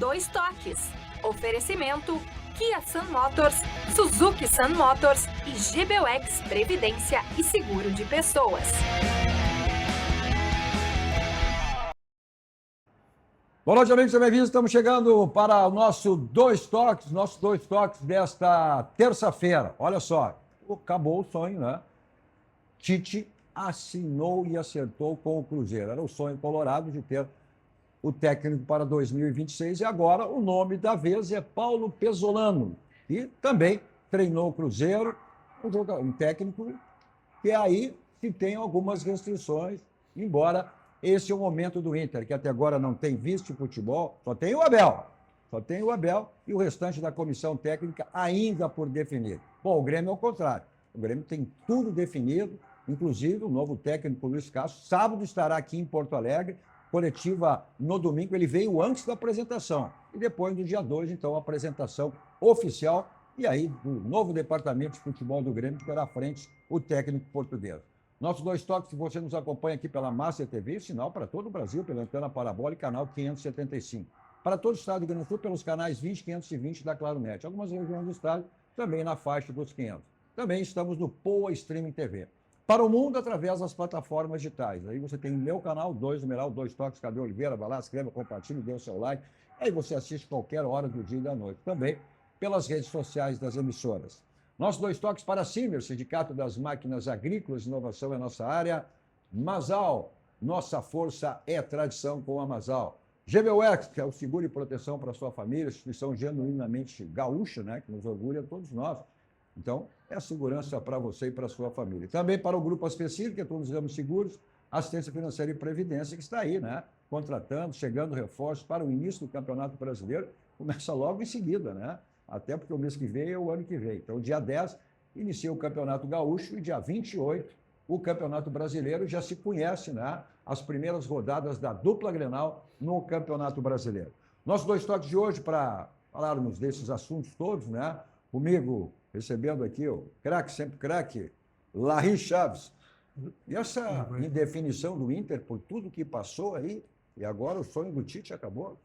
Dois Toques. Oferecimento Kia Sun Motors, Suzuki Sun Motors e GBUX Previdência e Seguro de Pessoas. Boa noite, amigos e bem-vindos. Estamos chegando para o nossos dois toques desta terça-feira. Olha só, acabou o sonho, né? Tite assinou e acertou com o Cruzeiro. Era o sonho colorado de ter o técnico para 2026 e agora o nome da vez é Paulo Pezzolano, que também treinou o Cruzeiro, um técnico que aí se tem algumas restrições, embora esse é o momento do Inter, que até agora não tem visto futebol, só tem o Abel e o restante da comissão técnica ainda por definir. Bom, o Grêmio é o contrário, o Grêmio tem tudo definido, inclusive o novo técnico Luiz Castro, sábado estará aqui em Porto Alegre, coletiva no domingo, ele veio antes da apresentação. E depois, no dia 2, então, a apresentação oficial. E aí, do novo departamento de futebol do Grêmio, que terá à frente o técnico português. Nossos dois toques, se você nos acompanha aqui pela Master TV, sinal para todo o Brasil, pela antena parabólica, canal 575. Para todo o estado do Rio Grande do Sul, pelos canais 20 e 520 da Claronet. Algumas regiões do estado, também na faixa dos 500. Também estamos no Poa Streaming TV. Para o mundo, através das plataformas digitais. Aí você tem o meu canal, 2 numeral, 2 toques, Cadê Oliveira, vai lá, escreva, compartilhe, dê o seu like. Aí você assiste qualquer hora do dia e da noite. Também pelas redes sociais das emissoras. Nossos dois toques para a Simmer, Sindicato das Máquinas Agrícolas, inovação é nossa área. Masal, nossa força é tradição com a Masal. GBUX, que é o seguro e proteção para a sua família, instituição genuinamente gaúcha, né, que nos orgulha a todos nós. Então, é a segurança para você e para a sua família. Também para o Grupo Aspecir, que é todos os ramos seguros, assistência financeira e previdência, que está aí, né? Contratando, chegando reforços para o início do Campeonato Brasileiro. Começa logo em seguida, né? Até porque o mês que vem é o ano que vem. Então, dia 10, inicia o Campeonato Gaúcho e dia 28, o Campeonato Brasileiro. Já se conhece, né? As primeiras rodadas da dupla Grenal no Campeonato Brasileiro. Nossos dois toques de hoje, para falarmos desses assuntos todos, né? Comigo, recebendo aqui o craque, sempre craque, Larry Chaves. E essa indefinição do Inter por tudo que passou aí, e agora o sonho do Tite acabou?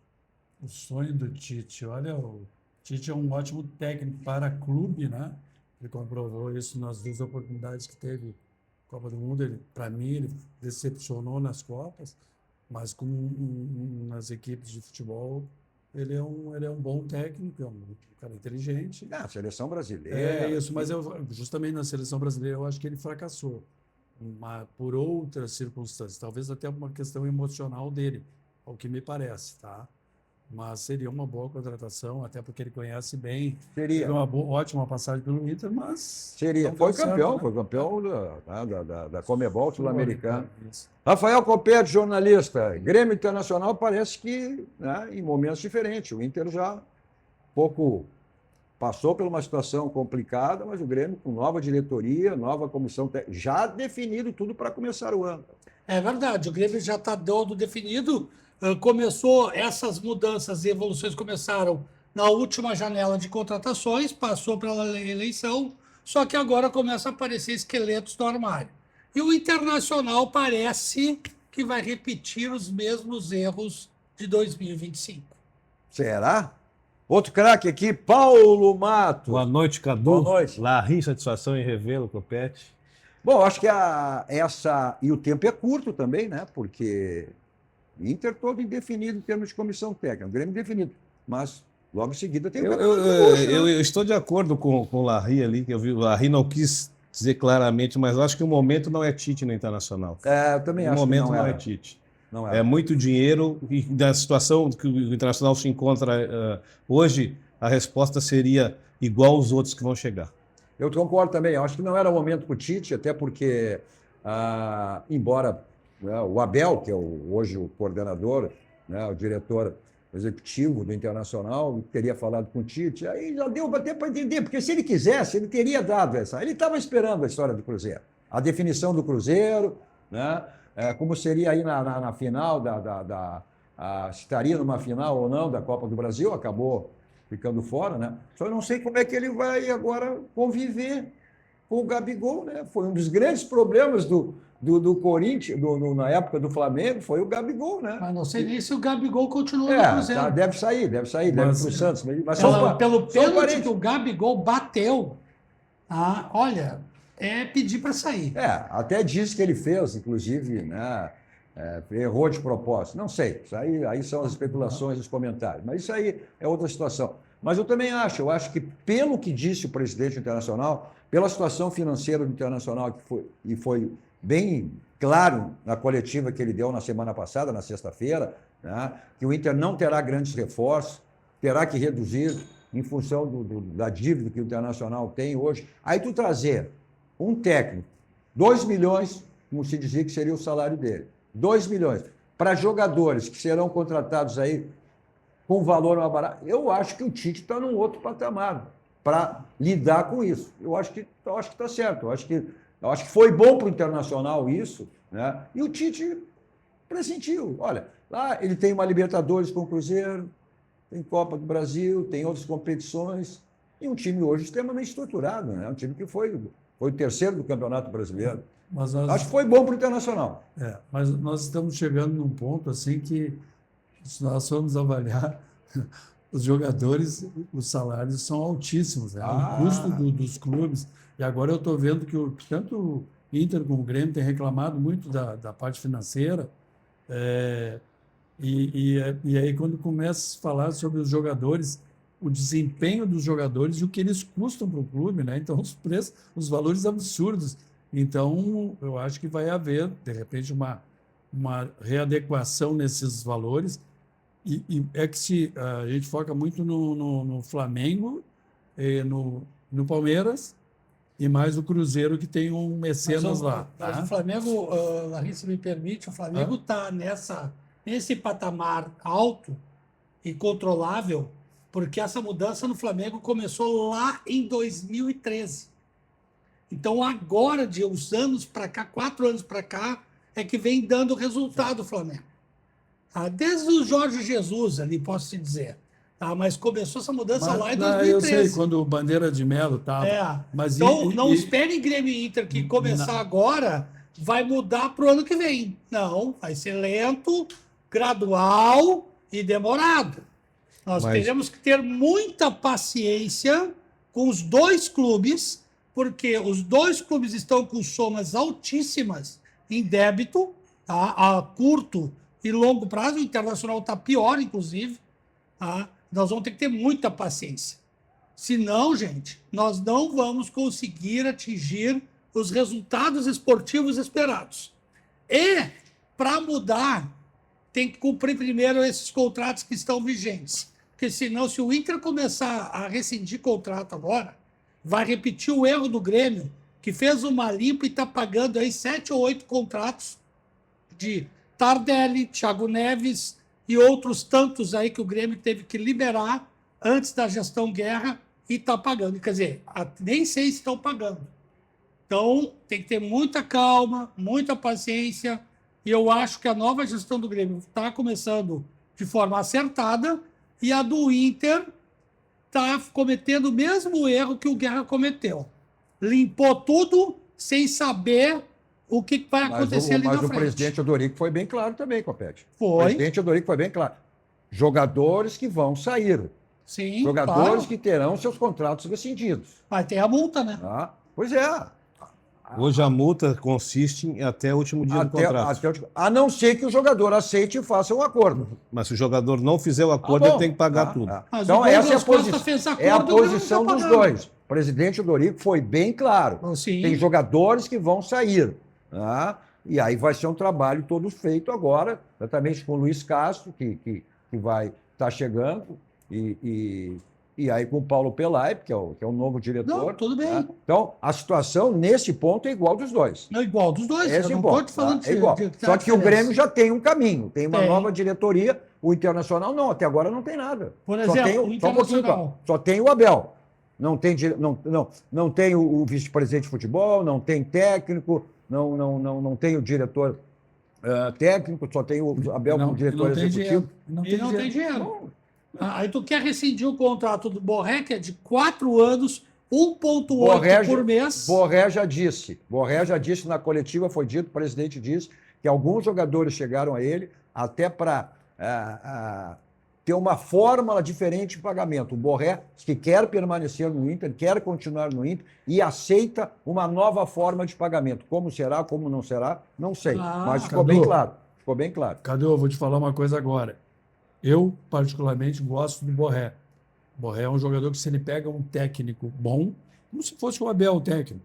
O sonho do Tite, olha, o Tite é um ótimo técnico para clube, né? Ele comprovou isso nas duas oportunidades que teve Copa do Mundo. Para mim, ele decepcionou nas Copas, mas nas equipes de futebol, ele é um bom técnico, é um cara inteligente. A seleção brasileira. É isso, mas justamente na seleção brasileira eu acho que ele fracassou, por outras circunstâncias, talvez até uma questão emocional dele, ao que me parece, tá? Mas seria uma boa contratação, até porque ele conhece bem. Seria. Teve uma ótima passagem pelo Inter, mas... Seria. Foi campeão, da Comebol Sul-Americana. Rafael Copete, jornalista. Grêmio Internacional parece que, né, em momentos diferentes. O Inter já passou por uma situação complicada, mas o Grêmio com nova diretoria, nova comissão técnica, já definido tudo para começar o ano. É verdade, o Grêmio já está todo definido. Começou, essas mudanças e evoluções começaram na última janela de contratações, passou pela eleição, só que agora começa a aparecer esqueletos no armário. E o Internacional parece que vai repetir os mesmos erros de 2025. Será? Outro craque aqui, Paulo Mato. Boa noite, Cadu. Boa noite. Larry, satisfação em revê-lo, Copete. Bom, acho que e o tempo é curto também, né? Porque Inter todo indefinido em termos de comissão técnica, o Grêmio definido, mas logo em seguida tem o eu estou de acordo com o Larry ali, que eu vi, o Larry não quis dizer claramente, mas eu acho que o momento não é Tite no Internacional. Eu também acho que não é Tite. Não é muito dinheiro e da situação que o Internacional se encontra hoje, a resposta seria igual aos outros que vão chegar. Eu concordo também, eu acho que não era o momento para o Tite, até porque, embora o Abel, que é hoje o coordenador, né, o diretor executivo do Internacional, teria falado com o Tite, aí já deu até para entender, porque se ele quisesse, ele teria dado essa. Ele estava esperando a história do Cruzeiro, a definição do Cruzeiro, né, como seria aí na final, estaria numa final ou não da Copa do Brasil, acabou ficando fora, né? Só eu não sei como é que ele vai agora conviver com o Gabigol, né? Foi um dos grandes problemas do Corinthians, na época do Flamengo, foi o Gabigol, né? Mas não sei nem se o Gabigol continua no É, Cruzeiro. tá, deve sair, deve ir para o Santos. Mas Pelo só pênalti parente. que o Gabigol bateu, olha, é pedir para sair. Até disse que ele fez, inclusive, né? Errou de propósito. Não sei, isso aí são as especulações, os comentários. Mas isso aí é outra situação. Mas eu também acho que pelo que disse o presidente internacional, pela situação financeira do Internacional, que foi bem claro na coletiva que ele deu na semana passada, na sexta-feira, né, que o Inter não terá grandes reforços, terá que reduzir em função da dívida que o Internacional tem hoje. Aí tu trazer um técnico, 2 milhões, como se dizia que seria o salário dele, 2 milhões, para jogadores que serão contratados aí com valor mais barato, eu acho que o Tite está num outro patamar para lidar com isso. Eu acho que está certo. Eu acho que foi bom para o Internacional isso, né? E o Tite pressentiu. Olha, lá ele tem uma Libertadores com o Cruzeiro, tem Copa do Brasil, tem outras competições, e um time hoje extremamente estruturado, né? Um time que foi o terceiro do Campeonato Brasileiro. Mas Acho que foi bom para o Internacional. mas nós estamos chegando num ponto assim que, se nós formos avaliar, os jogadores, os salários são altíssimos, né? O custo dos clubes. E agora eu estou vendo que tanto o Inter como o Grêmio têm reclamado muito da parte financeira. E aí, quando começa a falar sobre os jogadores, o desempenho dos jogadores e o que eles custam para o clube, né? Então, os preços, os valores absurdos. Então, eu acho que vai haver, de repente, uma readequação nesses valores. E é que se a gente foca muito no Flamengo, no Palmeiras, e mais o Cruzeiro, que tem um mecenas lá. Mas o Flamengo, Larissa, me permite, o Flamengo está nesse patamar alto e controlável, porque essa mudança no Flamengo começou lá em 2013. Então, agora, de uns anos para cá, 4 anos para cá, é que vem dando resultado o Flamengo. Desde o Jorge Jesus, ali, posso te dizer. Mas começou essa mudança lá em 2013. Eu sei, quando o Bandeira de Melo estava. Então, não espere Grêmio e Inter que começar agora vai mudar para o ano que vem. Não, vai ser lento, gradual e demorado. Nós teremos que ter muita paciência com os dois clubes, porque os dois clubes estão com somas altíssimas em débito, a curto e longo prazo. O Internacional está pior, inclusive. Nós vamos ter que ter muita paciência. Senão, gente, nós não vamos conseguir atingir os resultados esportivos esperados. E, para mudar, tem que cumprir primeiro esses contratos que estão vigentes. Porque senão, se o Inter começar a rescindir contrato agora, vai repetir o erro do Grêmio, que fez uma limpa e está pagando aí 7 ou 8 contratos de Tardelli, Thiago Neves e outros tantos aí que o Grêmio teve que liberar antes da gestão Guerra e está pagando. Quer dizer, nem sei se estão pagando. Então, tem que ter muita calma, muita paciência, e eu acho que a nova gestão do Grêmio está começando de forma acertada e a do Inter está cometendo o mesmo erro que o Guerra cometeu. Limpou tudo sem saber o que vai acontecer ali na frente. Mas o presidente Odorico foi bem claro também, Copete. Foi. O presidente Odorico foi bem claro. Jogadores que vão sair. Sim, Jogadores claro. que terão seus contratos rescindidos. Vai ter a multa, né? Pois é. Hoje a multa consiste em até o último dia do contrato. A não ser que o jogador aceite e faça um acordo. Mas se o jogador não fizer o acordo, ele tem que pagar tudo. Mas Então, o essa Douglas fez acordo, é a o Grêmio posição tá dos pagando. dois. O presidente Odorico foi bem claro. Sim. Tem jogadores que vão sair. E aí vai ser um trabalho todo feito agora, exatamente com o Luiz Castro, que vai estar chegando, e aí com o Paulo Pelaip, que é o novo diretor. Não, tudo bem. Tá? Então, a situação nesse ponto é igual dos dois. Não, igual dos dois. Esse eu não igual, estou te falando é igual. Só que o Grêmio já tem um caminho, tem uma Tem. nova diretoria. O Internacional não, até agora não tem nada. Por exemplo, o Internacional. Só tem o Abel. Não tem o vice-presidente de futebol, não tem técnico, não tem o diretor técnico, só tem o Abel como diretor executivo. Não tem dinheiro. Aí tu quer rescindir o contrato do Borré, que é de 4 anos, 1,8 por mês. Borré já disse na coletiva, foi dito, o presidente disse, que alguns jogadores chegaram a ele até para ter uma fórmula diferente de pagamento. O Borré que quer permanecer no Inter, quer continuar no Inter e aceita uma nova forma de pagamento. Como será, como não será, não sei. Mas ficou bem claro. Ficou bem claro. Cadu, eu vou te falar uma coisa agora. Eu, particularmente, gosto do Borré. O Borré é um jogador que, se ele pega um técnico bom, como se fosse o Abel, o técnico,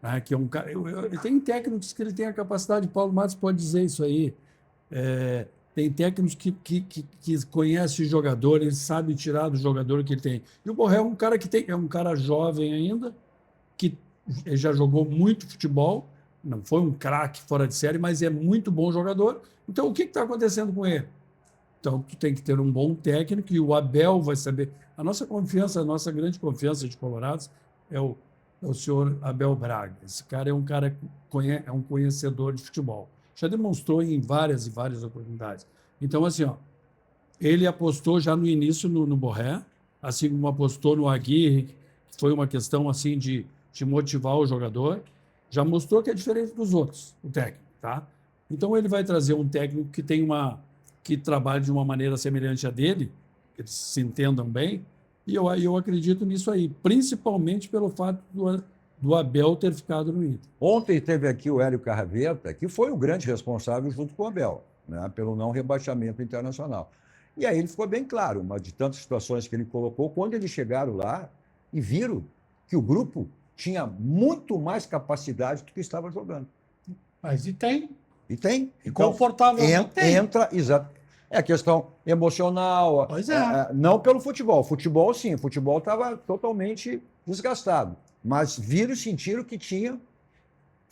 né, que é um cara... Tem técnicos que ele tem a capacidade, Paulo Matos pode dizer isso aí, tem técnicos que conhecem o jogador, ele sabe tirar do jogador que ele tem. E o Borré é um cara é um cara jovem ainda, que já jogou muito futebol, não foi um craque fora de série, mas é muito bom jogador. Então, o que está acontecendo com ele? Então, tu tem que ter um bom técnico e o Abel vai saber. A nossa confiança, a nossa grande confiança de Colorados é o senhor Abel Braga. Esse cara é um conhecedor de futebol. Já demonstrou em várias e várias oportunidades. Então, assim, ó, ele apostou já no início no Borré, assim como apostou no Aguirre, que foi uma questão assim de motivar o jogador. Já mostrou que é diferente dos outros, o técnico, tá? Então, ele vai trazer um técnico que trabalhe de uma maneira semelhante à dele, que eles se entendam bem, e eu acredito nisso aí, principalmente pelo fato do Abel ter ficado no Inter. Ontem teve aqui o Hélio Carraveta, que foi o grande responsável junto com o Abel, né, pelo não rebaixamento internacional. E aí ele ficou bem claro, uma de tantas situações que ele colocou, quando eles chegaram lá e viram que o grupo tinha muito mais capacidade do que estava jogando. Mas e tem. E tem. E confortável. Entra, exato. É questão emocional. Pois é. Não pelo futebol. Futebol, sim. O futebol estava totalmente desgastado. Mas viram e sentiram que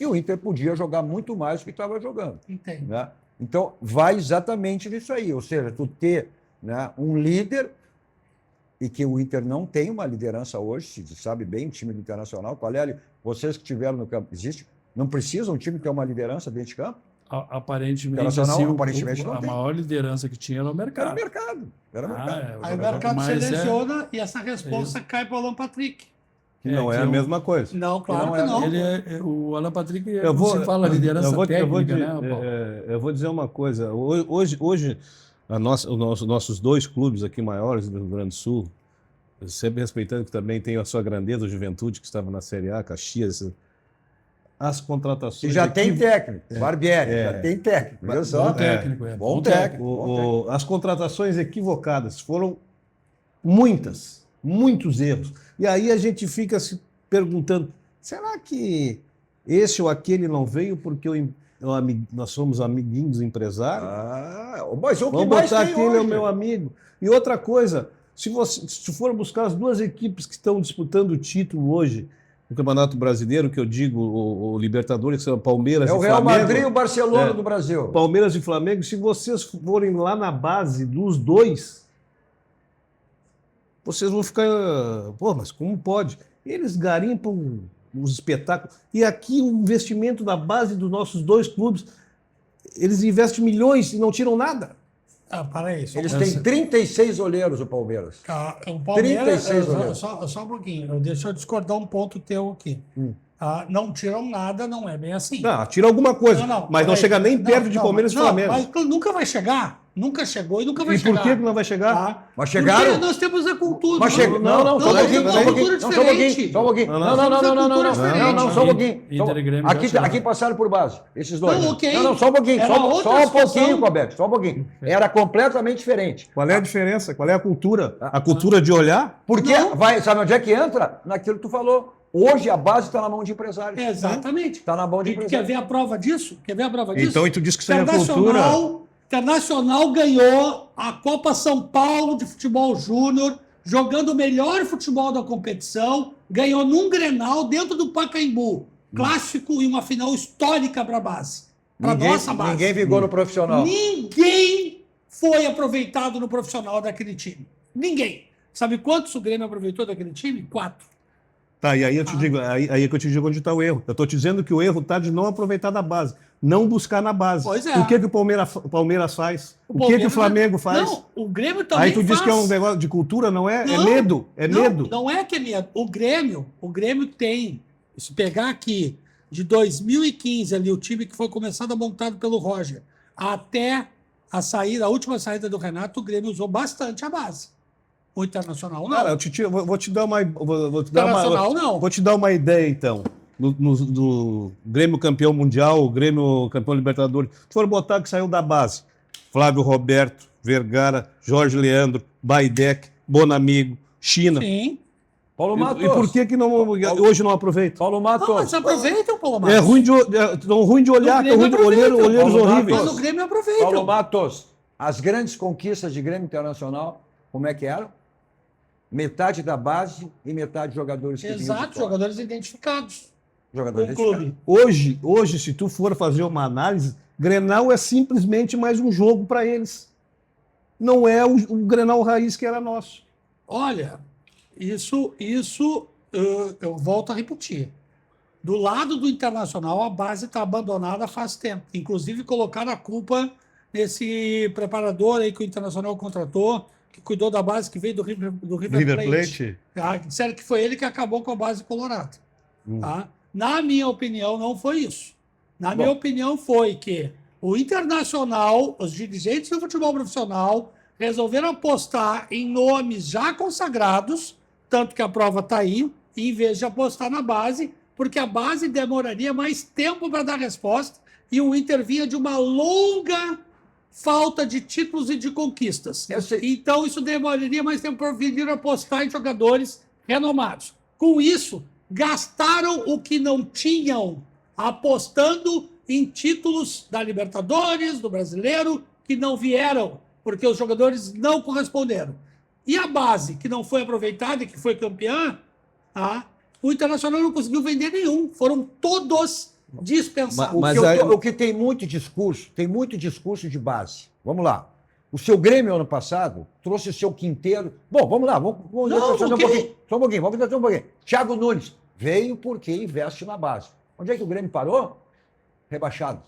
o Inter podia jogar muito mais do que estava jogando. Entendo. Né? Então, vai exatamente nisso aí. Ou seja, tu ter, né, um líder, e que o Inter não tem uma liderança hoje, se sabe bem, o time do Internacional. Qual é? Vocês que estiveram no campo, existe? Não precisa um time ter uma liderança dentro de campo? Aparentemente, assim, aparentemente não a tem. maior liderança que tinha era o mercado. Era mercado. Aí o mercado seleciona e essa resposta cai para o Alan Patrick. Que não é a mesma coisa. Não, claro que não. O Alan Patrick, se fala liderança técnica, né, Paulo? Eu vou dizer uma coisa. Hoje os nossos dois clubes aqui maiores do Rio Grande do Sul, sempre respeitando que também tem a sua grandeza, o Juventude, que estava na Série A, Caxias, as contratações... E já tem técnico, Barbieri, já tem técnico. Bom técnico, Bom técnico. As contratações equivocadas foram muitos erros. E aí a gente fica se perguntando, será que esse ou aquele não veio porque nós somos amiguinhos dos empresários? Mas o que Vamos mais botar tem aquele hoje? é o meu amigo. E outra coisa, se for buscar as duas equipes que estão disputando o título hoje no Campeonato Brasileiro, que eu digo, o Libertadores, que são Palmeiras e É o Flamengo. Real Madrid e o Barcelona do Brasil. Palmeiras e Flamengo, se vocês forem lá na base dos dois, vocês vão ficar... Pô, mas como pode? Eles garimpam os espetáculos. E aqui o investimento da base dos nossos dois clubes, eles investem milhões e não tiram nada. Para aí. Eles têm 36 olheiros, o Palmeiras. O Palmeiras, 36 olheiros. só um pouquinho, deixa eu discordar um ponto teu aqui. Não tiram nada, não é bem assim. Não, tira alguma coisa, mas não chega nem perto de Palmeiras e Flamengo. Mas nunca vai chegar. Nunca chegou e nunca vai E chegar. por que não vai chegar? Mas chegaram? Porque nós temos a cultura. Mas chega... Não, só um pouquinho. Só um pouquinho. Não, só um pouquinho. Aqui passaram por base, esses dois. Não, ok. Não, só um pouquinho. Era Só outra um pouquinho, situação. Roberto. Só um pouquinho. Era completamente diferente. Qual é a diferença? Qual é a cultura? A cultura de olhar? Porque sabe onde é que entra? Naquilo que tu falou. Hoje a base está na mão de empresários. Exatamente. Está na mão de E quer empresários. ver a prova disso? Então, e tu diz que isso é a cultura? Internacional ganhou a Copa São Paulo de futebol júnior, jogando o melhor futebol da competição, ganhou num Grenal dentro do Pacaembu. Clássico e uma final histórica para a base. Para nossa base. Ninguém vigou no profissional. Ninguém foi aproveitado no profissional daquele time. Ninguém. Sabe quantos o Grêmio aproveitou daquele time? 4. Tá, e aí eu te digo, aí é que eu te digo onde está o erro. Eu estou te dizendo que o erro está de não aproveitar da base, não buscar na base. Pois é. O que o Palmeiras faz? O que o Palmeiras- Flamengo faz? Não, o Grêmio também Aí tu diz faz. que é um negócio de cultura, não é? É Não, medo, é medo. Não é que é medo. O Grêmio tem, se pegar aqui, de 2015 ali, o time que foi começado a montado pelo Roger, até a última saída do Renato, o Grêmio usou bastante a base. O Internacional não. Cara, vou te dar uma. Vou te dar Internacional não. Vou te dar uma ideia, então. Do Grêmio campeão mundial, o Grêmio campeão Libertadores. Se for botar que saiu da base, Flávio Roberto, Vergara, Jorge Leandro, Baidec, Bonamigo, China. Sim. Paulo Matos. E por que não, hoje não aproveita? Paulo Não, Matos. mas aproveitam, Paulo Matos. É ruim de olhar, No é ruim de Grêmio aproveita. olheiros Paulo horríveis. Mas o Grêmio aproveita. Paulo Matos, as grandes conquistas de Grêmio Internacional, como é que eram? Metade da base e metade de jogadores que vinham de Exato, fora. jogadores identificados Jogadores com o clube. Hoje, se tu for fazer uma análise, Grenal é simplesmente mais um jogo para eles. Não é o Grenal raiz que era nosso. Olha, isso eu volto a repetir. Do lado do Internacional, a base está abandonada faz tempo. Inclusive, colocaram a culpa nesse preparador aí que o Internacional contratou, que cuidou da base, que veio do River Plate. Tá? Disseram que foi ele que acabou com a base colorada. Tá? Na minha opinião, não foi isso. Na minha opinião, foi que o Internacional, os dirigentes do futebol profissional, resolveram apostar em nomes já consagrados, tanto que a prova está aí, em vez de apostar na base, porque a base demoraria mais tempo para dar resposta e o Inter vinha de uma longa falta de títulos e de conquistas. Eu sei. Então, isso demoraria mais tempo para vir apostar em jogadores renomados. Com isso, gastaram o que não tinham, apostando em títulos da Libertadores, do Brasileiro, que não vieram, porque os jogadores não corresponderam. E a base, que não foi aproveitada e que foi campeã, o Internacional não conseguiu vender nenhum. Foram todos dispensados. O, Mas que eu aí- tô- o que tem muito discurso de base. Vamos lá. O seu Grêmio, ano passado, trouxe o seu Quinteiro. Bom, vamos lá, vamos Não, fazer um ok. pouquinho. Só um pouquinho, vamos fazer um pouquinho. Thiago Nunes veio porque investe na base. Onde é que o Grêmio parou? Rebaixado.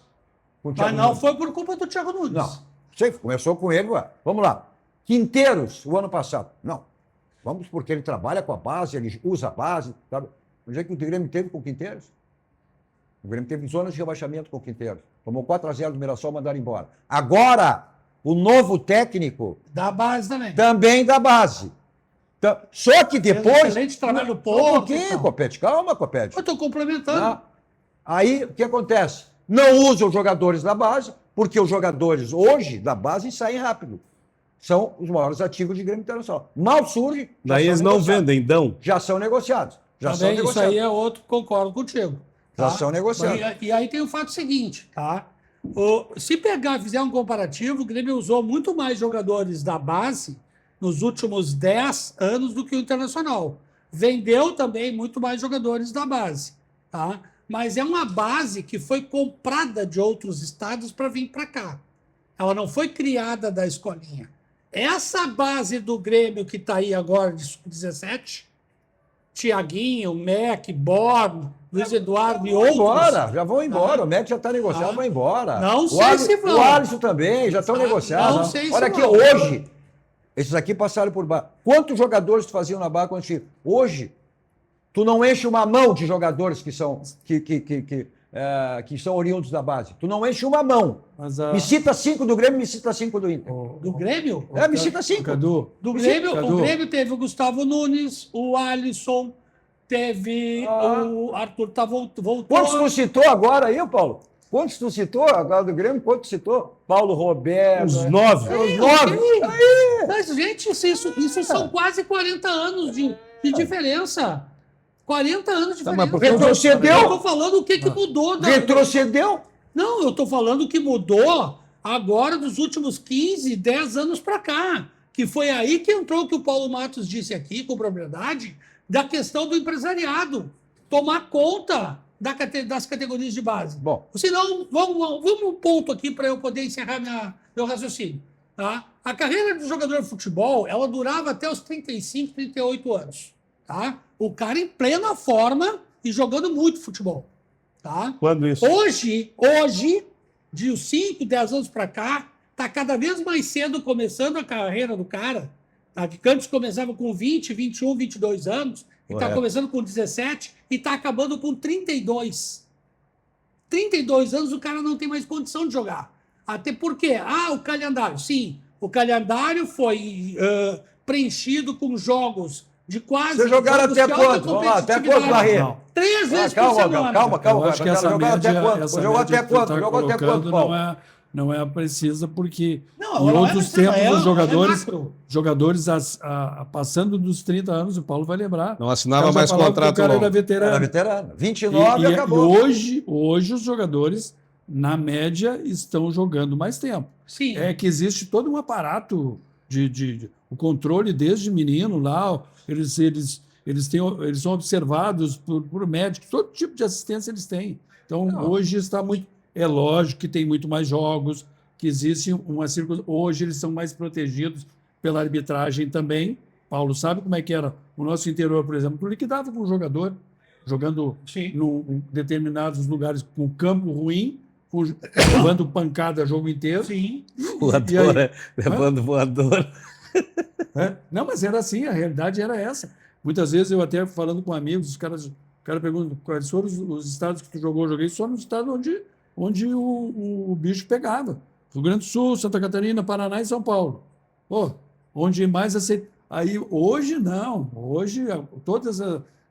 Com o Thiago Mas não Nunes. foi por culpa do Thiago Nunes. Não. Sei, começou com ele, ué. Vamos lá. Quinteiros, o ano passado. Não. Vamos porque ele trabalha com a base, ele usa a base. Sabe? Onde é que o Grêmio teve com o Quinteiros? O Grêmio teve zonas de rebaixamento com o Quinteiros. Tomou 4-0 do Mirassol, mandaram embora. Agora, o novo técnico Da base também. também da base. Só que Fez um depois... excelente trabalho no Só um Porto, pouquinho, então. Copete. Calma, Copete. Eu estou complementando. Tá? Aí, o que acontece? Não usa os jogadores da base, porque os jogadores hoje da base saem rápido. São os maiores ativos de Grêmio Internacional. Mal surge, já Daí são eles não negociados. vendem, dão. Já são negociados. Já são Também, isso negociados. aí é outro, concordo contigo. Já são negociados. E aí tem o fato seguinte, tá? Se pegar, fizer um comparativo, o Grêmio usou muito mais jogadores da base nos últimos 10 anos do que o Internacional. Vendeu também muito mais jogadores da base, tá? Mas é uma base que foi comprada de outros estados para vir para cá. Ela não foi criada da escolinha. Essa base do Grêmio que está aí agora, de 17, Tiaguinho, Mac, Born, Luiz Eduardo e Vão outros. embora, já vão embora. O Mac já está negociado, vai embora. Não O sei Ali- se vão. O Alisson também, já estão Ah, negociados. não sei se Olha aqui, vão. hoje, esses aqui passaram por base. Quantos jogadores tu faziam na base quando tinha? Hoje, tu não enche uma mão de jogadores que são oriundos da base. Tu não enche uma mão. Mas a... Me cita 5 do Grêmio, me cita 5 do Inter. Do Grêmio? Me cita 5. Cadu, Do Me Grêmio, Cadu. o Grêmio teve o Gustavo Nunes, o Alisson, teve o Arthur voltou. Quantos tu citou agora aí, Paulo? Quantos tu citou agora do Grêmio? Quantos tu citou? Paulo Roberto. Os 9. Os 9. Mas, gente, isso são quase 40 anos de diferença. 40 anos de Tá, diferença. mas por que retrocedeu? Eu estou falando o que mudou. Retrocedeu? Não, eu estou falando o que mudou agora dos últimos 15, 10 anos para cá. Que foi aí que entrou o que o Paulo Matos disse aqui, com propriedade, da questão do empresariado. Tomar conta das categorias de base. Bom. Senão, vamos um ponto aqui para eu poder encerrar meu raciocínio. Tá? A carreira do jogador de futebol, ela durava até os 35, 38 anos. Tá? O cara em plena forma e jogando muito futebol. Tá? Quando isso? Hoje, de uns 5, 10 anos para cá, tá cada vez mais cedo começando a carreira do cara. Tá? Que antes começava com 20, 21, 22 anos, e tá Correto. começando com 17 e tá acabando com 32. 32 anos o cara não tem mais condição de jogar. Até porque, o calendário. Sim, o calendário foi preenchido com jogos de quase... Vocês jogaram jogos até de alta quanto? Vamos lá, até competitividade. quanto, Barreto? Não. 3 vezes por Calma, semana. calma. Eu acho que essa Jogou até média, quanto? essa Jogou média até que tu quanto? tá Jogou até quanto, colocando Paulo? não é precisa, porque Não, em não é outros precisa, tempos os jogadores, macro. passando dos 30 anos, o Paulo vai lembrar. Não O assinava cara já mais falava que contrato o cara longo. era veterano. Era veterano. 29 e acabou. E hoje os jogadores, na média, estão jogando mais tempo. Sim. É que existe todo um aparato de o controle desde menino lá, eles são observados por médicos, todo tipo de assistência eles têm. Então, hoje está muito... É lógico que tem muito mais jogos, que existe uma circunstância... Hoje eles são mais protegidos pela arbitragem também. Paulo sabe como é que era. O nosso interior, por exemplo, liquidava com o jogador, jogando Sim. em determinados lugares com campo ruim, levando pancada o jogo inteiro. Sim. Voador, E aí? levando voador. Não, mas era assim, a realidade era essa. Muitas vezes eu até falando com amigos, o cara pergunta quais foram os estados que tu jogou. Eu joguei só no estado onde o bicho pegava. Rio Grande do Sul, Santa Catarina, Paraná e São Paulo. Pô, onde mais aceita. Aí hoje não. Hoje, toda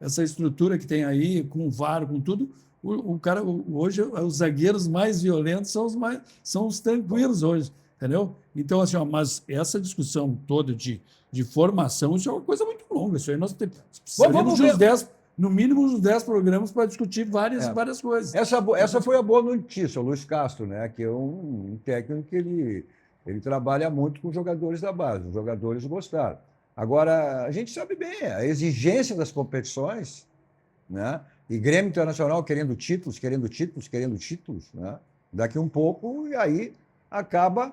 essa estrutura que tem aí, com o VAR, com tudo, hoje os zagueiros mais violentos são os tranquilos hoje. Entendeu? Então, assim, mas essa discussão toda de formação, isso é uma coisa muito longa. Isso aí nós precisamos de no mínimo uns 10 programas para discutir várias coisas. Essa foi a boa notícia, o Luiz Castro, né? Que é um técnico que ele trabalha muito com os jogadores da base. Os jogadores gostaram. Agora, a gente sabe bem, a exigência das competições, né? E Grêmio Internacional querendo títulos, né? Daqui um pouco, e aí acaba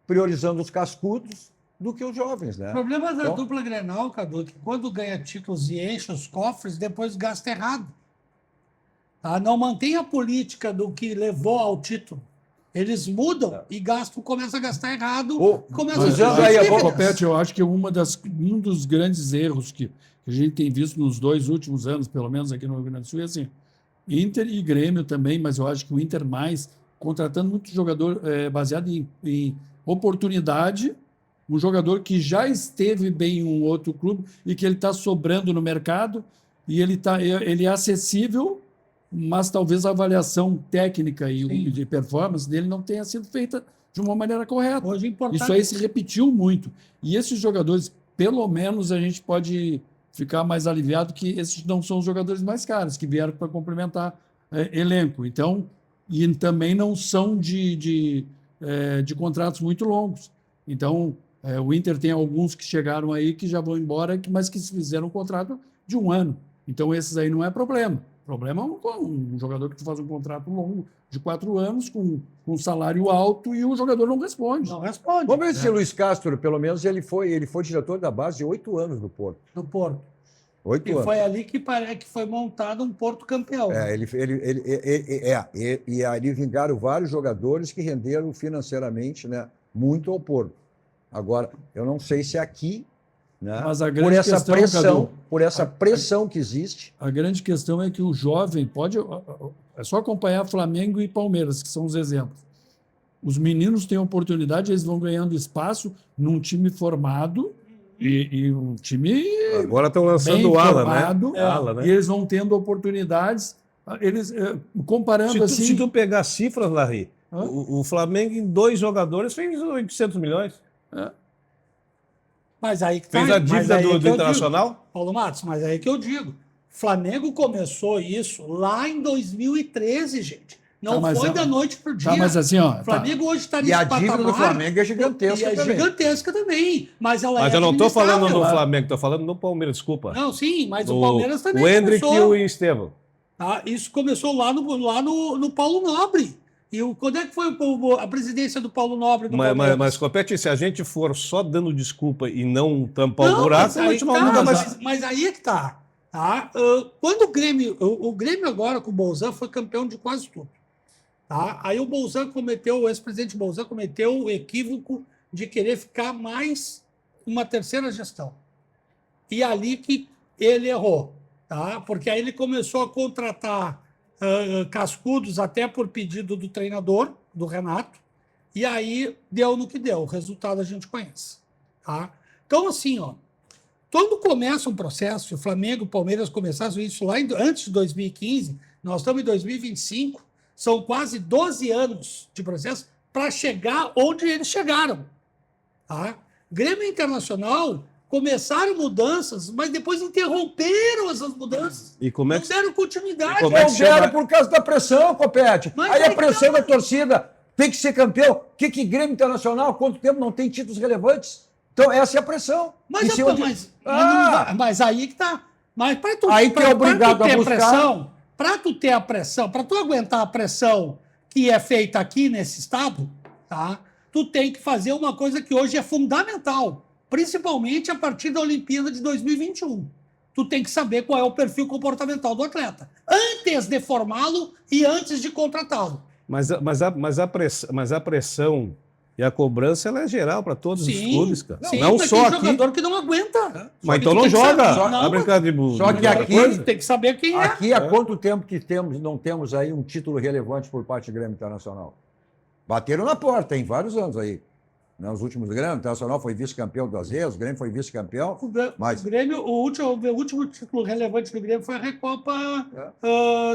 priorizando os cascudos do que os jovens, né? O problema da Então- dupla Grenal, Cadu, é que quando ganha títulos e enche os cofres, depois gasta errado. Tá? Não mantém a política do que levou ao título. Eles mudam e começam a gastar errado. Começam Mas, usando a aí a dívidas. Copete, eu acho que um dos grandes erros que a gente tem visto nos 2 últimos anos, pelo menos aqui no Rio Grande do Sul, é assim, Inter e Grêmio também, mas eu acho que o Inter mais, contratando muito jogador baseado em oportunidade, um jogador que já esteve bem em um outro clube e que ele está sobrando no mercado e ele é acessível, mas talvez a avaliação técnica e de performance dele não tenha sido feita de uma maneira correta. Hoje é importante. Isso aí se repetiu muito. E esses jogadores, pelo menos, a gente pode ficar mais aliviado que esses não são os jogadores mais caros, que vieram para complementar elenco. Então, e também não são de contratos muito longos. Então, o Inter tem alguns que chegaram aí que já vão embora, mas que fizeram um contrato de 1 ano. Então, esses aí não é problema. O problema é um jogador que faz um contrato longo de 4 anos, com um salário alto, e o jogador não responde. Não responde. Vamos ver se o Luiz Castro, pelo menos, ele foi diretor da base de 8 anos do Porto. No Porto. 8 E anos. foi ali que foi montado um Porto campeão. E ali vingaram vários jogadores que renderam financeiramente, né, muito ao Porto. Agora, eu não sei se aqui, né, Mas a por grande essa questão, pressão, Cadu, por essa pressão que existe, a grande questão é que o jovem pode... É só acompanhar Flamengo e Palmeiras, que são os exemplos. Os meninos têm oportunidade, eles vão ganhando espaço num time formado e um time Agora estão bem lançando o Ala, formado, né? Ala, né? e eles vão tendo oportunidades. Eles, comparando Se assim... tu pegar cifras, Larry, Hã? o Flamengo em 2 jogadores fez 800 milhões. Mas aí que Fez tá, a mas dívida aí do que eu digo. Internacional? Paulo Matos, mas aí que eu digo. Flamengo começou isso lá em 2013, gente. Não Tá, mas foi é- da noite pro dia. Tá, mas assim, ó... O Flamengo hoje está e nesse a dívida patamar. do Flamengo é gigantesca E é também. gigantesca também. Mas ela Mas é eu não estou falando do administrável. Flamengo, estou falando do Palmeiras, desculpa. Não, sim, mas o O- Palmeiras também O Hendrick e começou. o Estevão. Tá? Isso começou lá no Paulo Nobre. Quando é que foi a presidência do Paulo Nobre do Mas, Palmeiras? mas Copete, se a gente for só dando desculpa e não tampar o Não, buraco, mas a aí gente não tá, muda mais. mas aí é que tá. Tá? Quando o Grêmio agora com o Bolzan foi campeão de quase tudo. Tá? Aí o ex-presidente Bolzan cometeu o equívoco de querer ficar mais uma terceira gestão. E ali que ele errou. Tá? Porque aí ele começou a contratar cascudos até por pedido do treinador, do Renato, e aí deu no que deu. O resultado a gente conhece. Tá? Então, assim, ó, quando começa um processo, o Flamengo e o Palmeiras começaram isso lá antes de 2015, nós estamos em 2025, são quase 12 anos de processo para chegar onde eles chegaram. Tá? Grêmio Internacional começaram mudanças, mas depois interromperam essas mudanças. E como é Não que- deram continuidade. como é que Não deram chama- por causa da pressão, Copete. Mas Aí é a pressão que- da torcida tem que ser campeão. O que Grêmio Internacional, quanto tempo não tem títulos relevantes? Então, essa é a pressão. Mas, Em cima de- mas aí que tá. Mas para tu, Aí tu é obrigado a buscar. pressão, para tu ter a pressão, para tu aguentar a pressão que é feita aqui nesse estado, tá? Tu tem que fazer uma coisa que hoje é fundamental, principalmente a partir da Olimpíada de 2021. Tu tem que saber qual é o perfil comportamental do atleta, antes de formá-lo e antes de contratá-lo. Mas a pressão e a cobrança ela é geral para todos os clubes, cara. Sim, Não mas só tem aqui. jogador que não aguenta. Mas que então tu não tem que joga. saber. Não, Vai brincar de Só que outra aqui- coisa. tem que saber quem é. Aqui, há quanto tempo que não temos aí um título relevante por parte do Grêmio Internacional? Bateram na porta, tem vários anos aí. Nos últimos Grêmio Internacional foi vice-campeão 2 vezes, o Grêmio foi vice-campeão. Mas- O Grêmio, o último título relevante do Grêmio foi a Recopa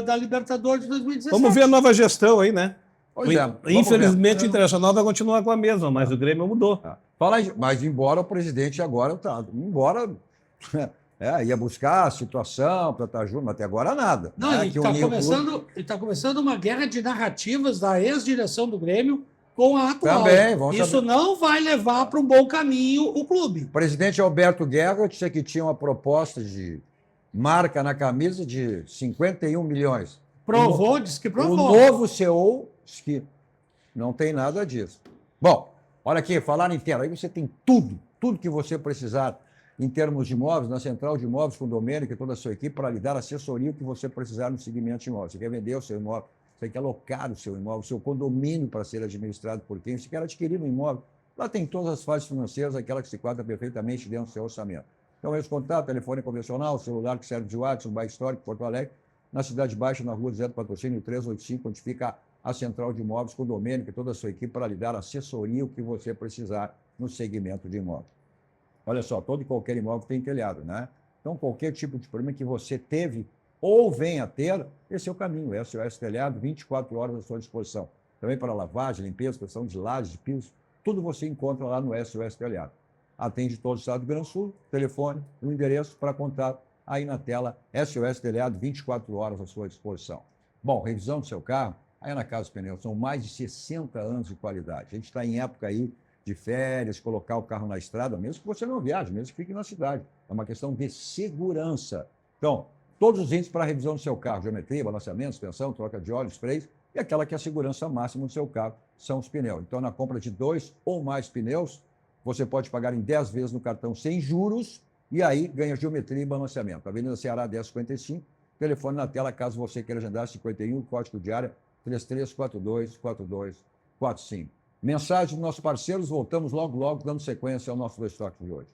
da Libertadores de 2017. Vamos ver a nova gestão aí, né? Pois é, vamos Infelizmente ver. o Internacional vai continuar com a mesma, mas o Grêmio mudou. Mas embora o presidente agora tá, ia buscar a situação para estar junto, mas até agora nada. Não, né? e Que está unir o clube. começando uma guerra de narrativas da ex-direção do Grêmio com a atual. Também, vamos Isso saber. não vai levar para um bom caminho o clube. O presidente Alberto Guerra disse que tinha uma proposta de marca na camisa de 51 milhões. Provou, disse que O provou. novo CEO diz que não tem nada disso. Bom, olha aqui, falar em terra. Aí você tem tudo que você precisar em termos de imóveis, na Central de Imóveis com o Domênico e toda a sua equipe para lhe dar assessoria que você precisar no segmento de imóveis. Você quer vender o seu imóvel, você quer alocar o seu imóvel, o seu condomínio para ser administrado por quem? Você quer adquirir um imóvel. Lá tem todas as fases financeiras, aquela que se quadra perfeitamente dentro do seu orçamento. Então, esse contato, telefone convencional, celular que serve de WhatsApp, no bairro Histórico, Porto Alegre, na Cidade Baixa, na rua José do Patrocínio 385, onde fica a Central de Imóveis com o Domênico e toda a sua equipe para lhe dar assessoria o que você precisar no segmento de imóvel. Olha só, todo e qualquer imóvel tem telhado, né? Então, qualquer tipo de problema que você teve ou venha a ter, esse é o caminho. SOS Telhado, 24 horas à sua disposição. Também para lavagem, limpeza, pressão de lajes, de pisos, tudo você encontra lá no SOS Telhado. Atende todo o estado do Rio Grande do Sul, telefone, o endereço para contato aí na tela, SOS Telhado, 24 horas à sua disposição. Bom, revisão do seu carro, aí na Casa Pneus, são mais de 60 anos de qualidade. A gente está em época aí de férias, colocar o carro na estrada, mesmo que você não viaje, mesmo que fique na cidade. É uma questão de segurança. Então, todos os índices para a revisão do seu carro, geometria, balanceamento, suspensão, troca de óleos, freios, e aquela que é a segurança máxima do seu carro são os pneus. Então, na compra de 2 ou mais pneus, você pode pagar em 10 vezes no cartão sem juros e aí ganha geometria e balanceamento. Avenida Ceará 1055, telefone na tela caso você queira agendar 51, código de área 3342-4245. Mensagem dos nossos parceiros, voltamos logo, dando sequência ao nosso Dois Toques de hoje.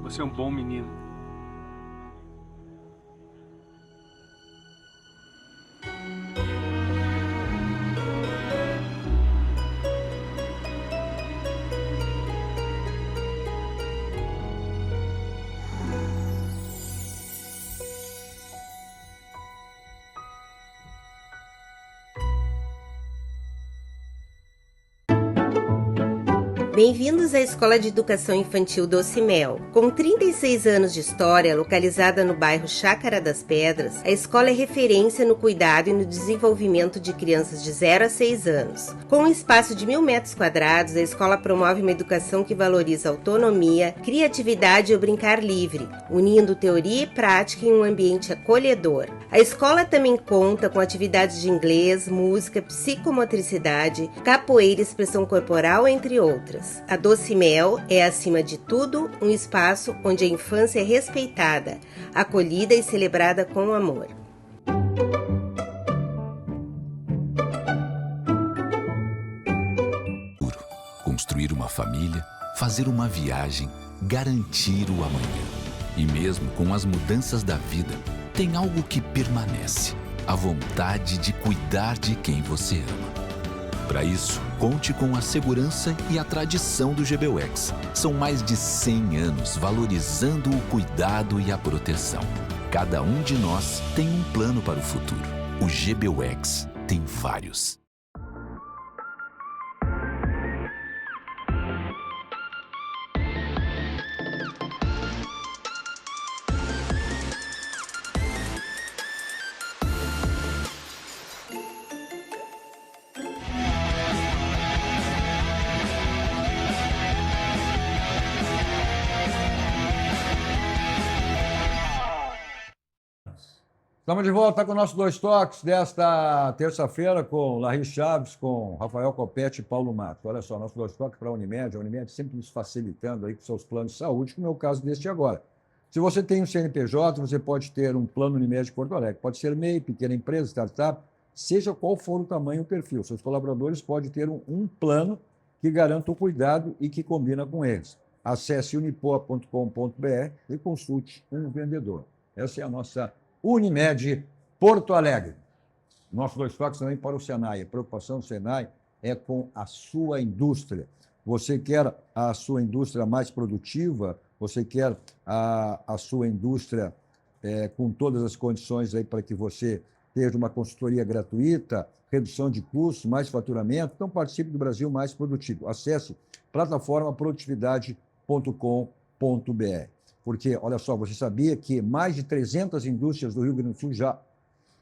Você é um bom menino. Bem-vindos à Escola de Educação Infantil Doce Mel. Com 36 anos de história, localizada no bairro Chácara das Pedras, a escola é referência no cuidado e no desenvolvimento de crianças de 0 a 6 anos. Com um espaço de 1.000 metros quadrados, a escola promove uma educação que valoriza a autonomia, criatividade e o brincar livre, unindo teoria e prática em um ambiente acolhedor. A escola também conta com atividades de inglês, música, psicomotricidade, capoeira e expressão corporal, entre outras. A Doce Mel é, acima de tudo, um espaço onde a infância é respeitada, acolhida e celebrada com amor. Construir uma família, fazer uma viagem, garantir o amanhã. E mesmo com as mudanças da vida, tem algo que permanece: a vontade de cuidar de quem você ama. Para isso, conte com a segurança e a tradição do GBUX. São mais de 100 anos valorizando o cuidado e a proteção. Cada um de nós tem um plano para o futuro. O GBUX tem vários. Estamos de volta com o nosso Dois Toques desta terça-feira com Larry Chaves, com Rafael Copete e Paulo Matos. Olha só, nosso Dois Toques para a Unimed sempre nos facilitando aí com seus planos de saúde, como é o caso deste agora. Se você tem um CNPJ, você pode ter um plano Unimed Porto Alegre. Pode ser MEI, pequena empresa, startup, seja qual for o tamanho e o perfil. Seus colaboradores podem ter um plano que garanta o cuidado e que combina com eles. Acesse unipoa.com.br e consulte um vendedor. Essa é a nossa Unimed Porto Alegre. Nosso Dois Toques também para o Senai. A preocupação do Senai é com a sua indústria. Você quer a sua indústria mais produtiva? Você quer a sua indústria com todas as condições aí para que você tenha uma consultoria gratuita, redução de custos, mais faturamento? Então participe do Brasil Mais Produtivo. Acesse plataformaprodutividade.com.br. Porque, olha só, você sabia que mais de 300 indústrias do Rio Grande do Sul já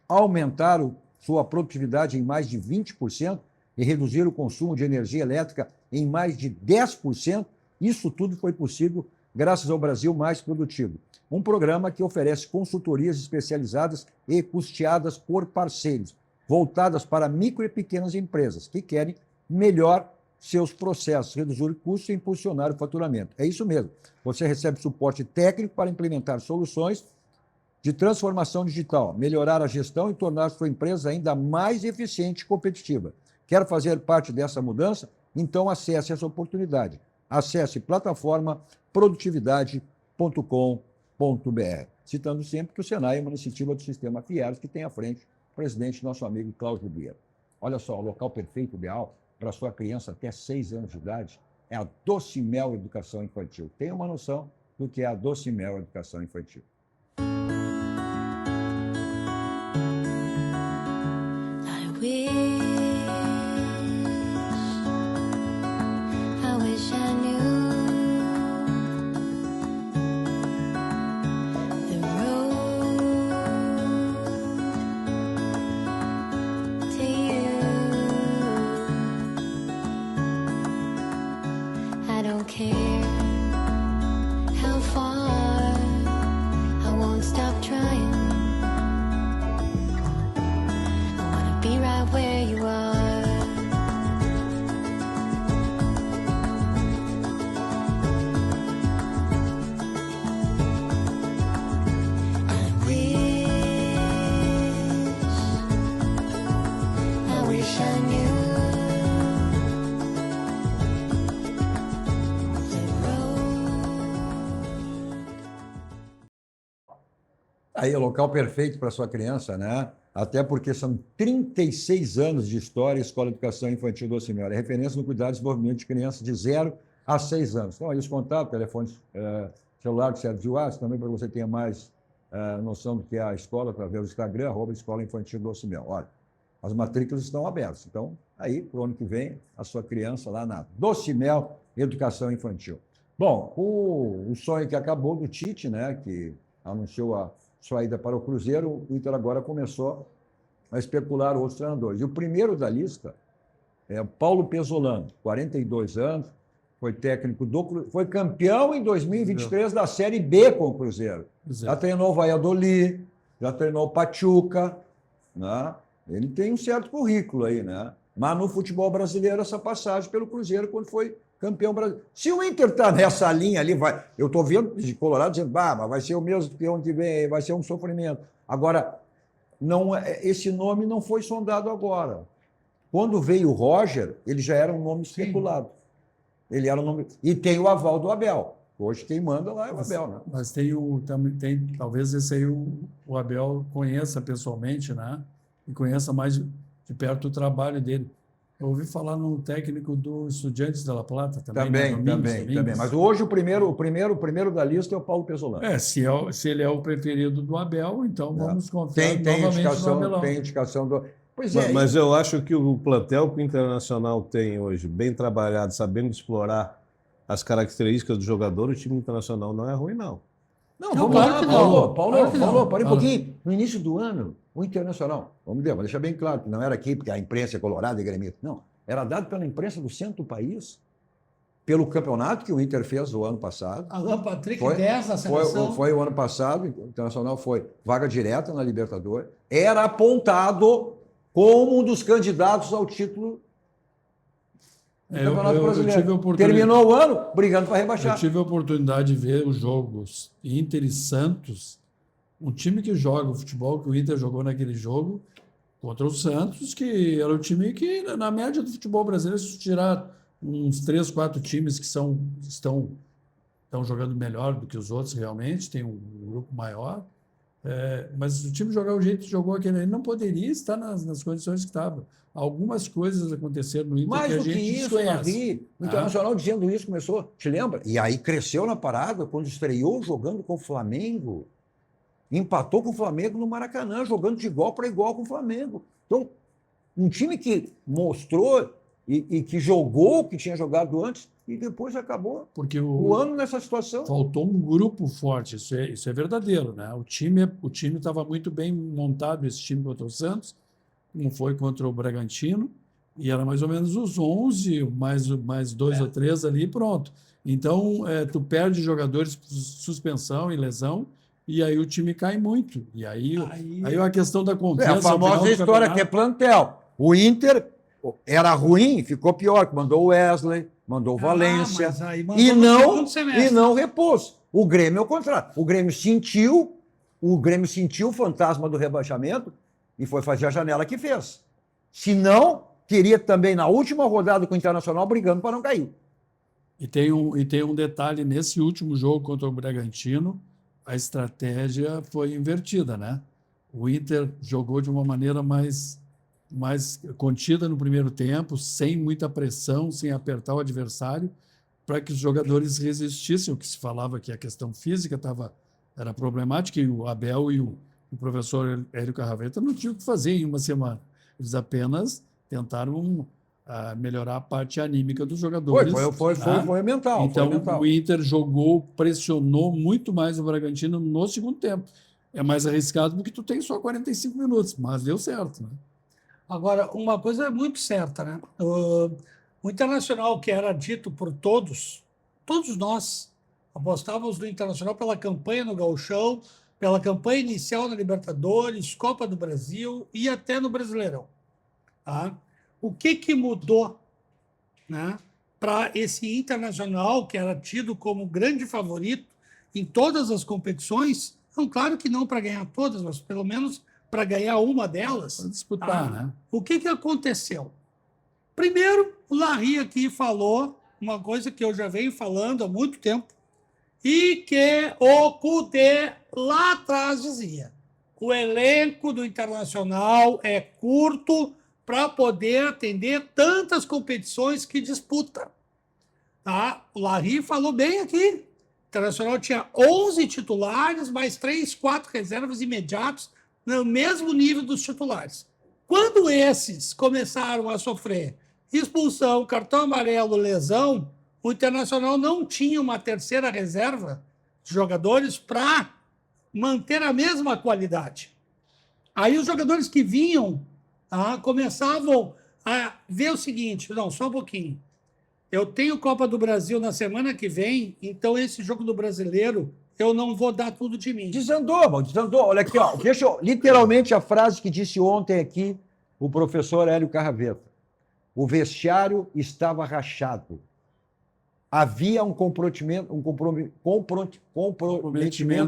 aumentaram sua produtividade em mais de 20% e reduziram o consumo de energia elétrica em mais de 10%? Isso tudo foi possível graças ao Brasil Mais Produtivo, um programa que oferece consultorias especializadas e custeadas por parceiros, voltadas para micro e pequenas empresas que querem melhor seus processos, reduzir o custo e impulsionar o faturamento. É isso mesmo. Você recebe suporte técnico para implementar soluções de transformação digital, melhorar a gestão e tornar sua empresa ainda mais eficiente e competitiva. Quer fazer parte dessa mudança? Então acesse essa oportunidade. Acesse plataformaprodutividade.com.br. Citando sempre que o Senai é uma iniciativa do Sistema Fieros, que tem à frente o presidente, nosso amigo Cláudio Vieira. Olha só, o local perfeito, ideal, para sua criança até 6 anos de idade, é a Doce Mel Educação Infantil. Tenha uma noção do que é a Doce Mel Educação Infantil. Aí é o local perfeito para sua criança, né? Até porque são 36 anos de história Escola de Educação Infantil do Ocimel. É referência no cuidado e desenvolvimento de crianças de 0 a 6 anos. Então, aí os contatos, telefones, celular que serve de WhatsApp, também para você ter mais noção do que é a escola, através do Instagram, @Escola Infantil do Ocimel. Olha, as matrículas estão abertas. Então, aí, para o ano que vem, a sua criança lá na Docimel Educação Infantil. Bom, o sonho que acabou do Tite, né, que anunciou a sua ida para o Cruzeiro, o Inter agora começou a especular outros treinadores. E o primeiro da lista é o Paulo Pesolano, 42 anos, foi técnico do Cruzeiro, foi campeão em 2023 da Série B com o Cruzeiro. Já treinou o Valladolid, já treinou o Pachuca, né? Ele tem um certo currículo aí, né? Mas no futebol brasileiro, essa passagem pelo Cruzeiro, quando foi campeão brasileiro. Se o Inter está nessa linha ali, vai. Eu estou vendo de Colorado dizendo, mas vai ser o mesmo que ano que vem, vai ser um sofrimento. Agora, não, esse nome não foi sondado agora. Quando veio o Roger, ele já era um nome especulado. Ele era um nome. E tem o aval do Abel. Hoje quem manda lá é o Abel, né? Mas talvez esse aí o Abel conheça pessoalmente, né? E conheça mais de perto o trabalho dele. Eu ouvi falar no técnico do Estudiantes de La Plata também. Também. Mas hoje o primeiro da lista é o Paulo Pesolano. Se ele é o preferido do Abel, então vamos confiar tem novamente no Abelão. Tem indicação do... Pois Mas eu acho que o plantel que o Internacional tem hoje, bem trabalhado, sabendo explorar as características do jogador, o time internacional não é ruim, não. Não, vamos lá, Paulo, para um pouquinho. No início do ano, o Internacional, vamos deixar bem claro, que não era aqui porque a imprensa é colorada e gremista. Não, era dado pela imprensa do centro do país, pelo campeonato que o Inter fez o ano passado. Alan Patrick, 10 na seleção. Foi o ano passado, o Internacional foi vaga direta na Libertadores. Era apontado como um dos candidatos ao título do Campeonato Brasileiro. Terminou o ano brigando para rebaixar. Eu tive a oportunidade de ver os jogos Inter e Santos, um time que joga o futebol que o Inter jogou naquele jogo contra o Santos, que era o time que, na média do futebol brasileiro, se tirar uns 3, 4 times que estão jogando melhor do que os outros realmente, tem um grupo maior, mas o time jogar o jeito que jogou aquele, ele não poderia estar nas condições que estava. Algumas coisas aconteceram no Inter mais que a do gente que isso, desconhece. O Internacional dizendo isso começou, te lembra? E aí cresceu na parada quando estreou jogando com o Flamengo. Empatou com o Flamengo no Maracanã, jogando de igual para igual com o Flamengo. Então, um time que mostrou e que jogou o que tinha jogado antes e depois acabou porque o ano nessa situação. Faltou um grupo forte, isso é verdadeiro, né? O time estava muito bem montado, esse time contra o Santos, como foi contra o Bragantino, e era mais ou menos os 11, mais 2 ou 3 ali, pronto. Então, tu perde jogadores por suspensão e lesão, e aí o time cai muito. E aí a questão da confiança... a famosa história que é plantel. O Inter era ruim, ficou pior, que mandou o Wesley, mandou o Valência, e não repôs. O Grêmio é o contrário. O Grêmio sentiu o fantasma do rebaixamento e foi fazer a janela que fez. Se não, teria também na última rodada com o Internacional brigando para não cair. E tem um detalhe, nesse último jogo contra o Bragantino, a estratégia foi invertida, né? O Inter jogou de uma maneira mais contida no primeiro tempo, sem muita pressão, sem apertar o adversário, para que os jogadores resistissem. O que se falava que a questão física era problemática, e o Abel e o professor Hélio Carraveta não tinham o que fazer em uma semana. Eles apenas tentaram melhorar a parte anímica dos jogadores. Foi mental. Então, o Inter pressionou muito mais o Bragantino no segundo tempo. É mais arriscado porque tu tem só 45 minutos, mas deu certo, né? Agora, uma coisa é muito certa, né? O Internacional, que era dito por todos nós apostávamos no Internacional pela campanha no Gauchão, pela campanha inicial na Libertadores, Copa do Brasil e até no Brasileirão. Tá? O que mudou, né, para esse Internacional, que era tido como grande favorito em todas as competições? Não, claro que não para ganhar todas, mas pelo menos para ganhar uma delas. Para disputar, né? O que aconteceu? Primeiro, o Larry aqui falou uma coisa que eu já venho falando há muito tempo, e que o Cudê lá atrás dizia: o elenco do Internacional é curto para poder atender tantas competições que disputa. Tá? O Larry falou bem aqui. O Internacional tinha 11 titulares, mais 3, 4 reservas imediatos, no mesmo nível dos titulares. Quando esses começaram a sofrer expulsão, cartão amarelo, lesão, o Internacional não tinha uma terceira reserva de jogadores para manter a mesma qualidade. Aí os jogadores que vinham, tá, começavam a ver o seguinte: não, só um pouquinho. Eu tenho Copa do Brasil na semana que vem, então esse jogo do Brasileiro eu não vou dar tudo de mim. Desandou, mano, desandou. Olha aqui, ó. Deixa eu, literalmente a frase que disse ontem aqui o professor Hélio Carraveta. O vestiário estava rachado. Havia um comprometimento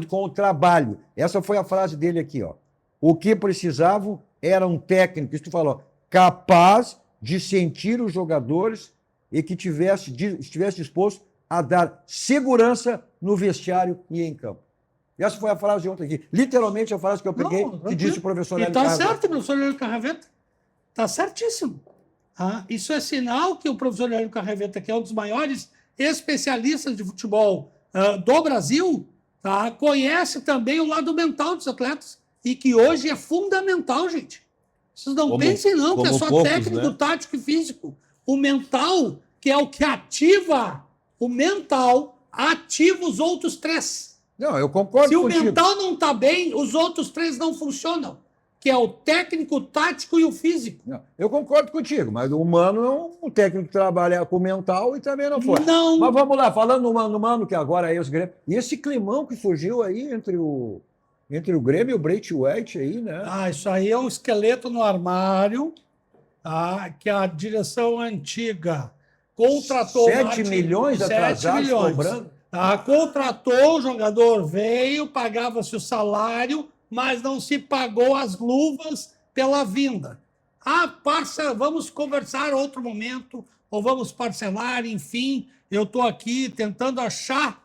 com o trabalho. Essa foi a frase dele aqui, ó. O que precisavam era um técnico, isso tu falou, capaz de sentir os jogadores e que estivesse disposto a dar segurança no vestiário e em campo. Essa foi a frase de ontem aqui. Literalmente a frase que eu peguei, que disse o professor Hélio Carraveta. E está Carraveta. certo, professor Hélio Carraveta. Está certíssimo. Isso é sinal que o professor Hélio Carraveta, que é um dos maiores especialistas de futebol do Brasil, tá, conhece também o lado mental dos atletas. E que hoje é fundamental, gente. Vocês não pensem, não, que é só poucos, técnico, né? tático e físico. O mental, que é o que ativa, o mental ativa os outros 3. Não, eu concordo Se o contigo. mental não está bem, os outros 3 não funcionam. Que é o técnico, o tático e o físico. Não, eu concordo contigo, mas o humano é um técnico que trabalha com o mental e também não foi. Não. Mas vamos lá, falando no humano, que agora é os Grêmio. E esse climão que surgiu aí entre o Grêmio e o Braithwaite aí, né? Isso aí é um esqueleto no armário, que a direção antiga contratou... 7 milhões 7 atrasados milhões. cobrando. Contratou, o jogador veio, pagava-se o salário, mas não se pagou as luvas pela vinda. Parça, vamos conversar outro momento, ou vamos parcelar, enfim. Eu estou aqui tentando achar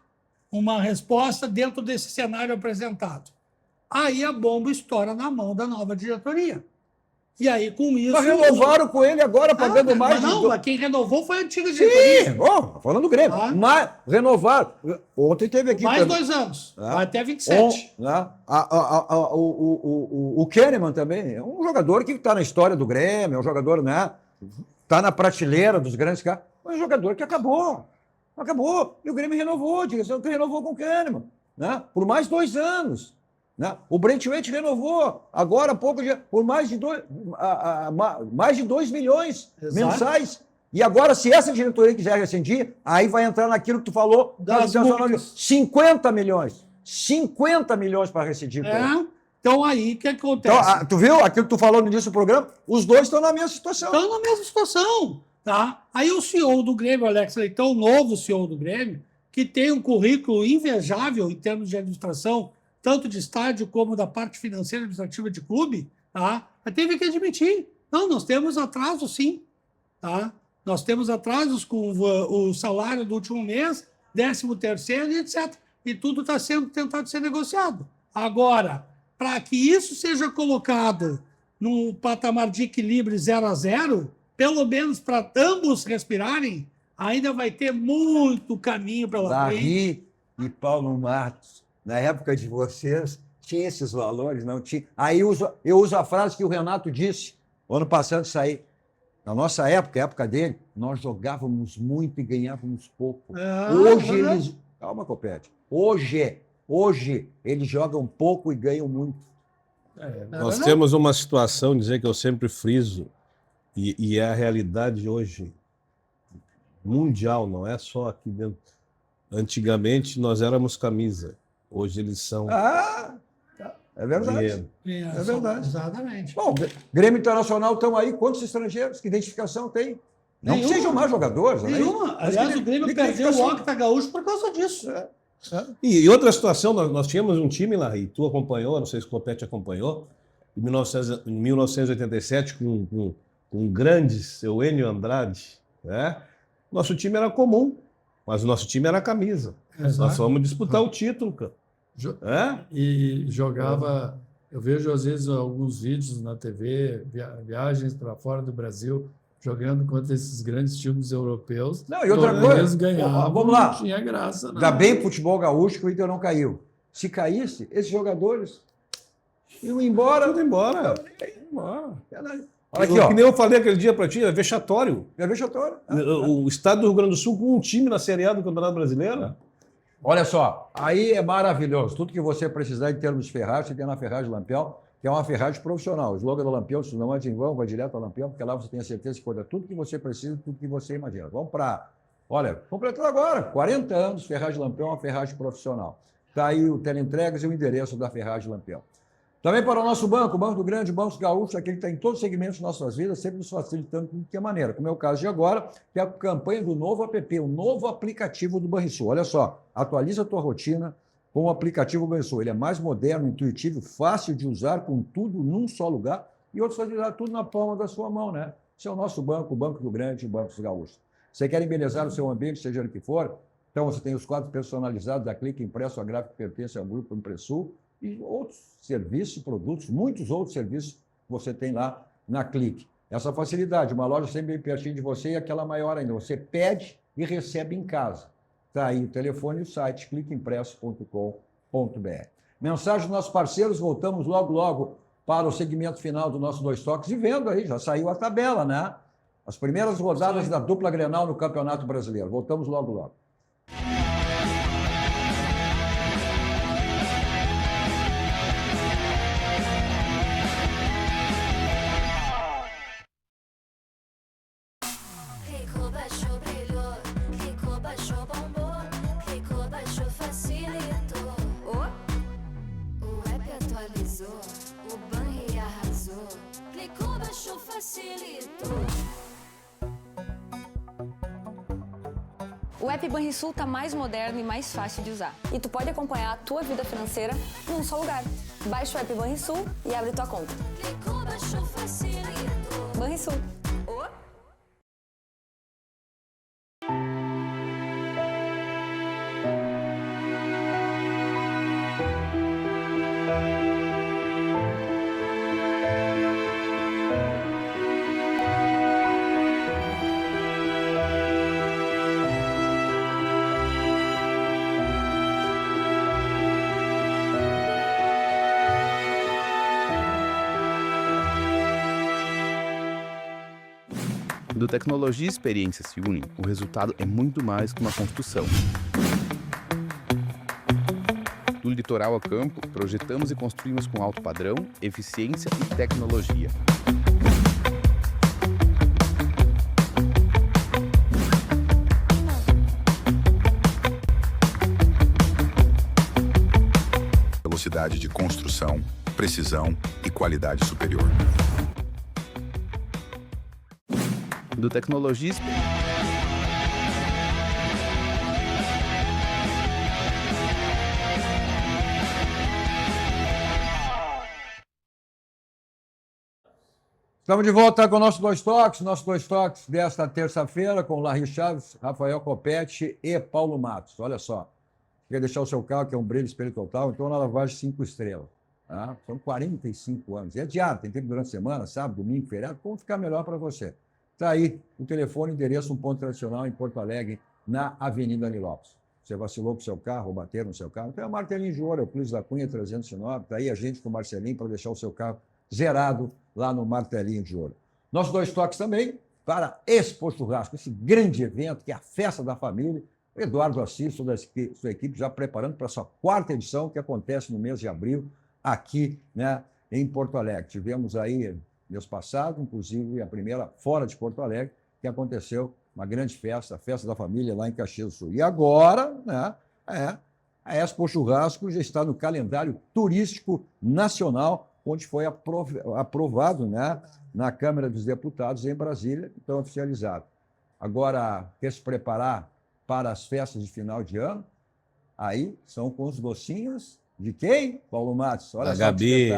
uma resposta dentro desse cenário apresentado. Aí a bomba estoura na mão da nova diretoria. E aí, com isso... Mas renovaram com ele agora, pagando mais... Mas quem renovou foi a antiga diretoria. Sim, falando do Grêmio. Mas renovaram. Ontem teve aqui... Mais 2 anos, vai até 27. O Kahneman também é um jogador que está na história do Grêmio, é um jogador, né? Está na prateleira dos grandes caras, mas é um jogador que acabou. Acabou. E o Grêmio renovou, a direção que renovou com o Kahneman, né? Por mais 2 anos. Né? O Braithwaite renovou agora há pouco, por mais de 2 milhões mensais. E agora, se essa diretoria quiser rescindir, aí vai entrar naquilo que tu falou, das 50 milhões. 50 milhões para rescindir. Então aí o que acontece? Então, tu viu aquilo que tu falou no início do programa? Os dois estão na mesma situação. Estão na mesma situação. Tá? Aí o CEO do Grêmio, Alex Leitão, o novo CEO do Grêmio, que tem um currículo invejável em termos de administração, tanto de estádio como da parte financeira e administrativa de clube, tá? Mas teve que admitir. Não, nós temos atrasos, sim. Tá? Nós temos atrasos com o salário do último mês, 13º e etc. E tudo está sendo tentado ser negociado. Agora, para que isso seja colocado num patamar de equilíbrio 0-0, pelo menos para ambos respirarem, ainda vai ter muito caminho pela frente. Larry e Paulo Matos, na época de vocês, tinha esses valores? Não tinha. Aí eu uso a frase que o Renato disse ano passado, sair. Na nossa época, a época dele, nós jogávamos muito e ganhávamos pouco. Hoje eles... Calma, Copete. Hoje eles jogam pouco e ganham muito. Nós temos uma situação, dizer que eu sempre friso, e é a realidade hoje mundial, não é só aqui dentro. Antigamente nós éramos camisa, hoje eles são é verdade. dinheiro. É verdade. Exatamente. Bom, Grêmio Internacional estão aí, quantos estrangeiros? Que identificação tem? Não que sejam mais jogadores. Nenhuma. Né? Aliás, o Grêmio perdeu o Octa Gaúcho por causa disso. E outra situação, nós tínhamos um time, Larry, tu acompanhou, não sei se o Copete acompanhou, em 1987, com o grande seu Enio Andrade, né? Nosso time era comum, mas o nosso time era camisa. Exato. Nós fomos disputar o título, cara. Hã? E jogava. Eu vejo às vezes alguns vídeos na TV, viagens para fora do Brasil, jogando contra esses grandes times europeus. Não, e outra Todos coisa, eles ganhavam, vamos lá. não tinha graça, não. Ainda bem o futebol gaúcho que o Inter não caiu. Se caísse, esses jogadores iam embora. Tudo embora. Olha Olha aqui, ó. que nem eu falei aquele dia para ti, é vexatório. É vexatório. O estado do Rio Grande do Sul com um time na Série A do Campeonato Brasileiro. Olha só, aí é maravilhoso. Tudo que você precisar em termos de ferragem, você tem na Ferragem Lampião, que é uma ferragem profissional. O slogan da Lampião, se não é em vão, vai direto a Lampião, porque lá você tem a certeza que encontra tudo que você precisa, tudo que você imagina. Vamos para... Olha, completando agora, 40 anos, Ferragem Lampião é uma ferragem profissional. Está aí o teleentregas e o endereço da Ferragem Lampião. Também para o nosso banco, o Banco do Grande, o Banco Gaúcho, aquele que está em todos os segmentos de nossas vidas, sempre nos facilitando de que maneira. Como é o caso de agora, que é a campanha do novo app, o novo aplicativo do Banrisul. Olha só, atualiza a tua rotina com o aplicativo Banrisul. Ele é mais moderno, intuitivo, fácil de usar, com tudo num só lugar e outros facilitar tudo na palma da sua mão, né? Esse é o nosso banco, o Banco do Grande e o Banco Gaúcho. Você quer embelezar o seu ambiente, seja ele que for? Então você tem os quadros personalizados da Clique, impresso a gráfica que pertence ao Grupo Impressul, e outros serviços, produtos, muitos outros serviços que você tem lá na Clique. Essa facilidade, uma loja sempre bem pertinho de você e aquela maior ainda. Você pede e recebe em casa. Está aí o telefone e o site cliqueimpresso.com.br. Mensagem dos nossos parceiros, voltamos logo para o segmento final do nosso Dois Toques. E vendo aí, já saiu a tabela, né? As primeiras rodadas da dupla Grenal no Campeonato Brasileiro. Voltamos logo. Clicou, baixou, brilhou. Clicou, baixou, bombou. Clicou, baixou, facilitou. O app atualizou. O Banri arrasou. Clicou, baixou, facilitou. O app Banrisul tá mais moderno e mais fácil de usar. E tu pode acompanhar a tua vida financeira num só lugar. Baixa o app Banrisul e abre tua conta. Clicou, baixou, facilitou. Banrisul. Quando tecnologia e experiência se unem, o resultado é muito mais que uma construção. Do litoral ao campo, projetamos e construímos com alto padrão, eficiência e tecnologia. Velocidade de construção, precisão e qualidade superior. Do tecnologia e experiência. Estamos de volta com o nosso Dois Toques desta terça-feira com Larry Chaves, Rafael Copete e Paulo Matos. Olha só, quer deixar o seu carro, que é um brilho espelho total, então na lavagem 5 estrelas. Tá? São 45 anos. E é diário, tem tempo durante a semana, sábado, domingo, feriado, como ficar melhor para você. Está aí o telefone, endereço, um ponto tradicional em Porto Alegre, na Avenida Nilópolis. Você vacilou com o seu carro, ou bateram no seu carro, tem a Martelinho de Ouro, é o Clício da Cunha 309, está aí a gente com o Marcelinho para deixar o seu carro zerado lá no Martelinho de Ouro. Nossos Dois Toques também para Expo Churrasco, esse grande evento que é a festa da família. O Eduardo Assis, toda a sua equipe já preparando para a sua 4ª edição, que acontece no mês de abril, aqui, né, em Porto Alegre. Tivemos aí mês passado, inclusive a primeira fora de Porto Alegre, que aconteceu uma grande festa, a festa da família lá em Caxias do Sul. E agora, né, a Expo Churrasco já está no calendário turístico nacional, onde foi aprovado, né, na Câmara dos Deputados em Brasília, então oficializado. Agora, quer se preparar para as festas de final de ano? Aí são com os docinhos de quem? Paulo Matos. Olha da só Gabi.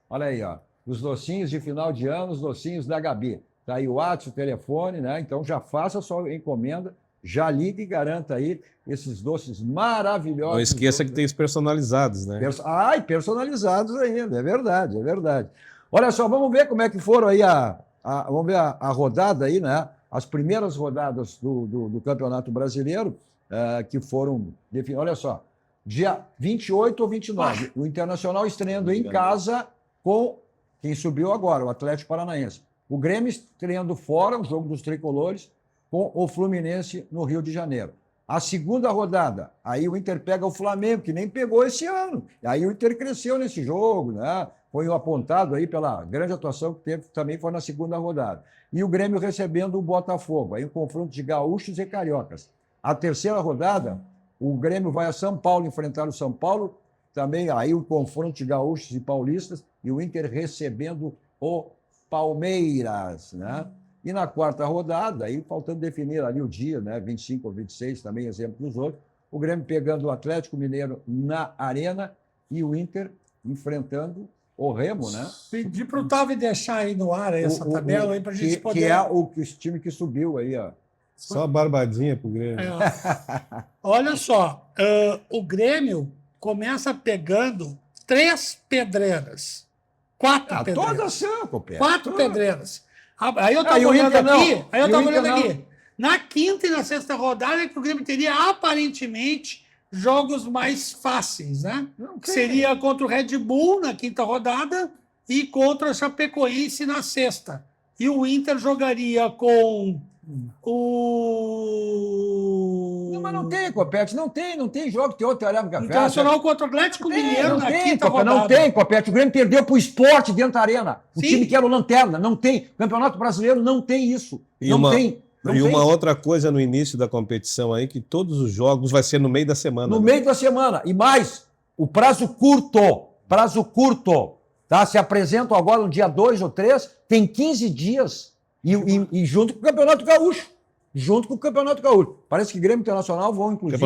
Olha aí, ó. Os docinhos de final de ano, os docinhos da Gabi. Está aí o WhatsApp, o telefone, né? Então já faça a sua encomenda já liga e garanta aí esses doces maravilhosos. Não esqueça que tem os personalizados, né? E personalizados ainda, é verdade, é verdade. Olha só, vamos ver como é que foram aí vamos ver a rodada aí, né? As primeiras rodadas do Campeonato Brasileiro, que foram definidas. Olha só, dia 28 ou 29, o Internacional estreando em casa com quem subiu agora, o Atlético Paranaense. O Grêmio estreando fora, o jogo dos tricolores, com o Fluminense no Rio de Janeiro. A segunda rodada, aí o Inter pega o Flamengo, que nem pegou esse ano. Aí o Inter cresceu nesse jogo, né? Foi apontado aí pela grande atuação que teve, também foi na segunda rodada. E o Grêmio recebendo o Botafogo, aí um confronto de gaúchos e cariocas. A terceira rodada, o Grêmio vai a São Paulo enfrentar o São Paulo, também aí o confronto de gaúchos e paulistas, e o Inter recebendo o Palmeiras, né? E na quarta rodada, aí faltando definir ali o dia, né? 25 ou 26, também exemplo dos outros, o Grêmio pegando o Atlético Mineiro na Arena e o Inter enfrentando o Remo, né? Pedir para o Tavi deixar aí no ar essa tabela aí para a gente poder... Que é o time que subiu aí, ó. Só a barbadinha pro Grêmio. Olha só, o Grêmio começa pegando 3 pedreiras. 4 pedreiras. Todas são, Copé. 4 pedreiras. Aí eu estava olhando aqui, na quinta e na sexta rodada, que o Grêmio teria aparentemente jogos mais fáceis, né? Que seria contra o Red Bull na quinta rodada e contra a Chapecoense na sexta. E o Inter jogaria com o... Não, mas não tem, Copete, não tem jogo, tem outro Arena Café. Internacional contra o Atlético Mineiro na quinta rodada. Não tem, Copete, o Grêmio perdeu pro Sport dentro da Arena. O time que era o Lanterna, não tem. O Campeonato Brasileiro não tem isso. Não tem. Uma outra coisa no início da competição aí, que todos os jogos vai ser no meio da semana. No meio da semana. E mais, o prazo curto, tá? Se apresentam agora no dia 2 ou 3, tem 15 dias e junto com o Campeonato Gaúcho. Parece que Grêmio Internacional vão, inclusive...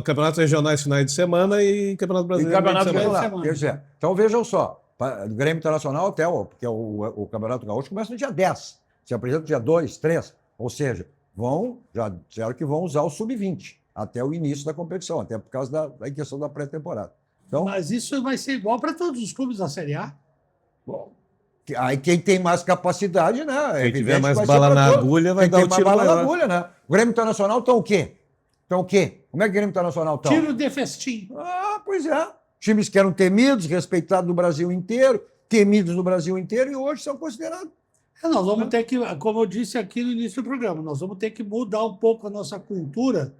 Campeonatos regionais finais de semana e Campeonato Brasileiro Campeonato meio de semana. Quer dizer, então vejam só, Grêmio Internacional até, porque o Campeonato Gaúcho começa no dia 10, se apresenta no dia 2, 3, ou seja, já disseram que vão usar o sub-20 até o início da competição, até por causa da questão da pré-temporada. Então, mas isso vai ser igual para todos os clubes da Série A? Bom, aí quem tem mais capacidade, né? Quem tiver mais bala na agulha vai dar o tiro bala maior. na agulha, né? O Grêmio Internacional estão o quê? Como é que o Grêmio Internacional está? Tiro de festim. Pois é. Times que eram temidos, respeitados no Brasil inteiro, e hoje são considerados. Nós vamos ter que, como eu disse aqui no início do programa, nós vamos ter que mudar um pouco a nossa cultura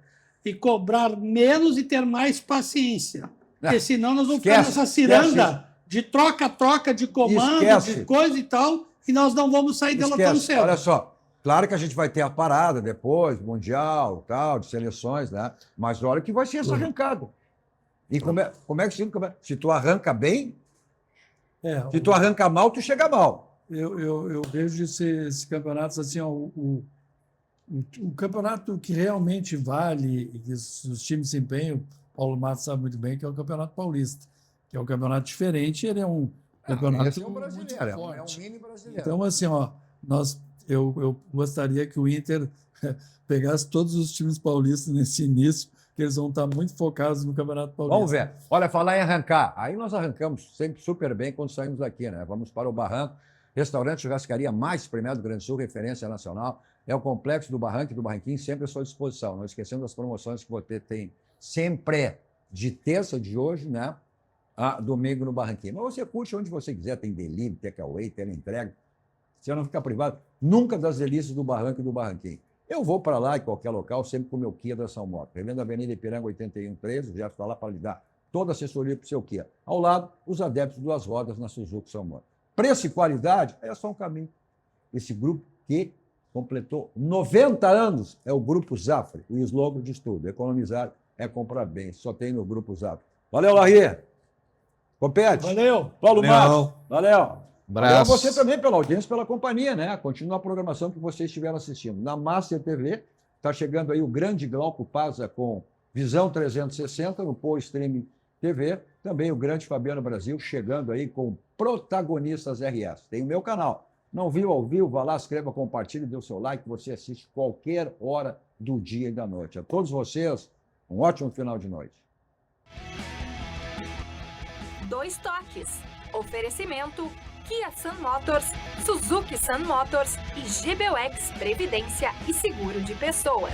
e cobrar menos e ter mais paciência. Porque senão nós vamos ficar nessa ciranda de troca-troca de comando, de coisa e tal, e nós não vamos sair dela tão cedo. Olha só, claro que a gente vai ter a parada depois, mundial, tal, de seleções, né? Mas olha que vai ser essa arrancada. E como é que se tu arranca bem, se tu arranca mal, tu chega mal. Eu vejo esses campeonatos assim, ó, o campeonato que realmente vale e que os times se empenham, Paulo Matos sabe muito bem, que é o Campeonato Paulista, que é um campeonato diferente, ele é um campeonato esse é um brasileiro, muito forte. É um mini brasileiro. Então, assim, ó, eu gostaria que o Inter pegasse todos os times paulistas nesse início, que eles vão estar muito focados no Campeonato Paulista. Vamos ver. Olha, falar em arrancar. Aí nós arrancamos sempre super bem quando saímos daqui, né? Vamos para o Barranco, restaurante churrascaria mais premiado do Grande Sul, referência nacional. É o complexo do Barranco e do Barranquinho, sempre à sua disposição. Não esquecendo das promoções que você tem sempre de terça de hoje, né? A domingo no Barranquinho. Mas você curte onde você quiser, tem delivery, takeaway, teleentrega. Você não fica privado nunca das delícias do Barranco e do Barranquinho. Eu vou para lá, em qualquer local, sempre com o meu Kia da São Moto. Revendo a Avenida Ipiranga 8113, já está lá para lhe dar toda a assessoria para o seu Kia. Ao lado, os adeptos Duas Rodas na Suzuki São Moto. Preço e qualidade é só um caminho. Esse grupo que completou 90 anos é o Grupo Zafre. O slogan diz tudo: economizar é comprar bem. Só tem no Grupo Zafre. Valeu, Larry. Compete. Valeu. Paulo Matos. Valeu. Valeu a Abraço. você também pela audiência, pela companhia, né? Continua a programação que vocês estiveram assistindo. Na Master TV, está chegando aí o grande Glauco Paza com Visão 360 no Pô Streaming TV. Também o grande Fabiano Brasil chegando aí com Protagonistas RS. Tem o meu canal, Não viu ao vivo? Vá lá, escreva, compartilhe, dê o seu like, você assiste qualquer hora do dia e da noite. A todos vocês, um ótimo final de noite. Dois toques. Oferecimento Kia Sun Motors, Suzuki Sun Motors e GBUX Previdência e Seguro de Pessoas.